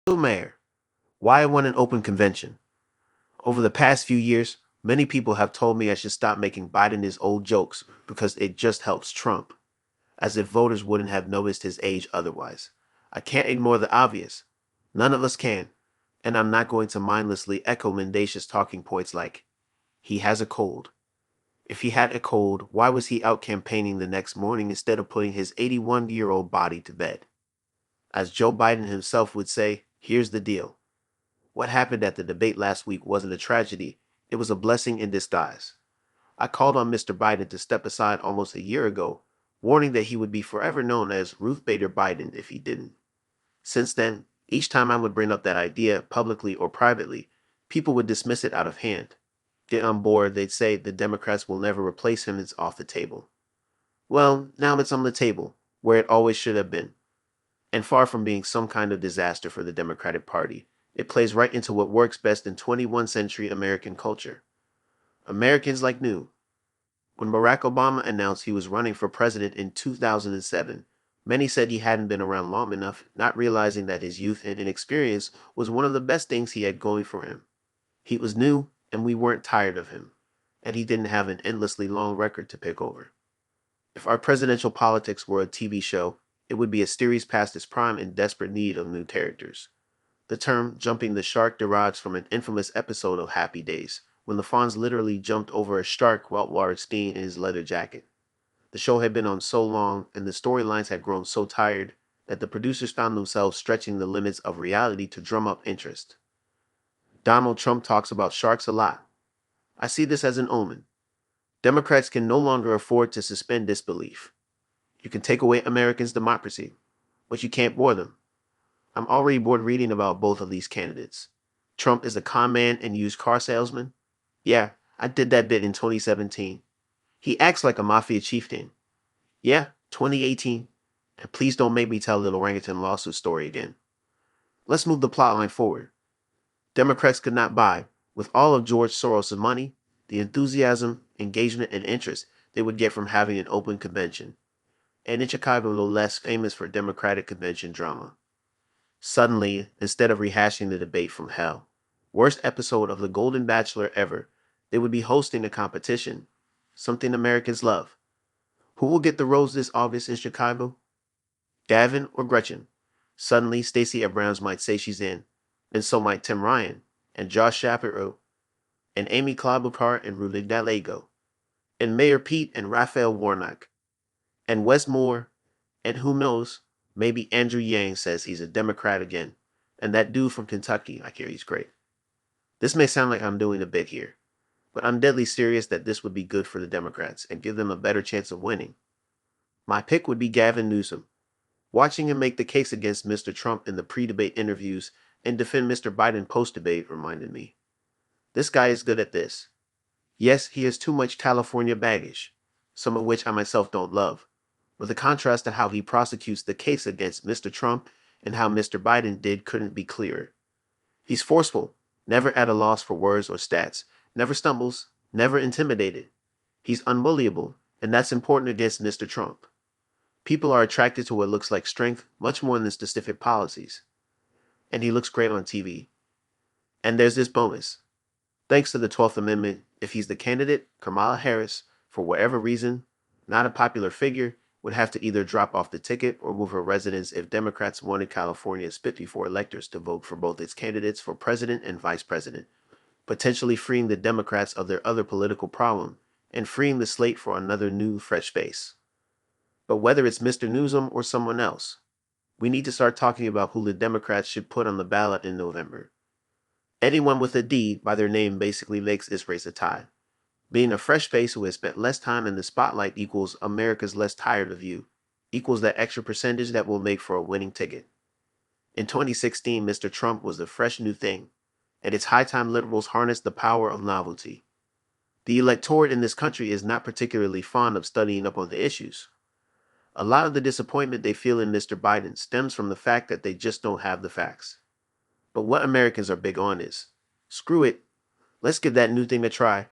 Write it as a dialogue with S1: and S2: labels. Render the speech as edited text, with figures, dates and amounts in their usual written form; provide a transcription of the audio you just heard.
S1: So, Maher, why I want an open convention? Over the past few years, many people have told me I should stop making Biden his old jokes because it just helps Trump, as if voters wouldn't have noticed his age otherwise. I can't ignore the obvious. None of us can, and I'm not going to mindlessly echo mendacious talking points like, he has a cold. If he had a cold, why was he out campaigning the next morning instead of putting his 81-year-old body to bed? As Joe Biden himself would say, here's the deal. What happened at the debate last week wasn't a tragedy, it was a blessing in disguise. I called on Mr. Biden to step aside almost a year ago, warning that he would be forever known as Ruth Bader Biden if he didn't. Since then, each time I would bring up that idea, publicly or privately, people would dismiss it out of hand. Get on board, they'd say the Democrats will never replace him, it's off the table. Well, now it's on the table, where it always should have been. And far from being some kind of disaster for the Democratic Party, it plays right into what works best in 21st century American culture. Americans like new. When Barack Obama announced he was running for president in 2007, many said he hadn't been around long enough, not realizing that his youth and inexperience was one of the best things he had going for him. He was new, and we weren't tired of him, and he didn't have an endlessly long record to pick over. If our presidential politics were a TV show, it would be a series past its prime in desperate need of new characters. The term jumping the shark derives from an infamous episode of Happy Days, when the Fonz literally jumped over a shark while Wallerstein in his leather jacket. The show had been on so long, and the storylines had grown so tired, that the producers found themselves stretching the limits of reality to drum up interest. Donald Trump talks about sharks a lot. I see this as an omen. Democrats can no longer afford to suspend disbelief. You can take away Americans' democracy, but you can't bore them. I'm already bored reading about both of these candidates. Trump is a con man and used car salesman. Yeah, I did that bit in 2017. He acts like a mafia chieftain. Yeah, 2018. And please don't make me tell the orangutan lawsuit story again. Let's move the plotline forward. Democrats could not buy, with all of George Soros' money, the enthusiasm, engagement, and interest they would get from having an open convention. And in Chicago, no less famous for Democratic convention drama. Suddenly, instead of rehashing the debate from hell, worst episode of The Golden Bachelor ever, they would be hosting a competition, something Americans love. Who will get the rose this August in Chicago? Gavin or Gretchen? Suddenly, Stacey Abrams might say she's in, and so might Tim Ryan, and Josh Shapiro, and Amy Klobuchar and Rudy Gallego, and Mayor Pete and Raphael Warnock, and Wes Moore, and who knows, maybe Andrew Yang says he's a Democrat again, and that dude from Kentucky, I hear he's great. This may sound like I'm doing a bit here, but I'm deadly serious that this would be good for the Democrats and give them a better chance of winning. My pick would be Gavin Newsom. Watching him make the case against Mr. Trump in the pre-debate interviews and defend Mr. Biden post-debate reminded me. This guy is good at this. Yes, he has too much California baggage, some of which I myself don't love, but the contrast to how he prosecutes the case against Mr. Trump and how Mr. Biden did couldn't be clearer. He's forceful, never at a loss for words or stats, never stumbles, never intimidated. He's unbullyable, and that's important against Mr. Trump. People are attracted to what looks like strength much more than specific policies. And he looks great on TV. And there's this bonus. Thanks to the 12th Amendment, if he's the candidate, Kamala Harris, for whatever reason, not a popular figure, would have to either drop off the ticket or move her residence if Democrats wanted California's 54 electors to vote for both its candidates for president and vice president, potentially freeing the Democrats of their other political problem and freeing the slate for another new, fresh face. But whether it's Mr. Newsom or someone else, we need to start talking about who the Democrats should put on the ballot in November. Anyone with a D by their name basically makes this race a tie. Being a fresh face who has spent less time in the spotlight equals America's less tired of you, equals that extra percentage that will make for a winning ticket. In 2016, Mr. Trump was the fresh new thing, and it's high time liberals harness the power of novelty. The electorate in this country is not particularly fond of studying up on the issues. A lot of the disappointment they feel in Mr. Biden stems from the fact that they just don't have the facts. But what Americans are big on is, screw it, let's give that new thing a try.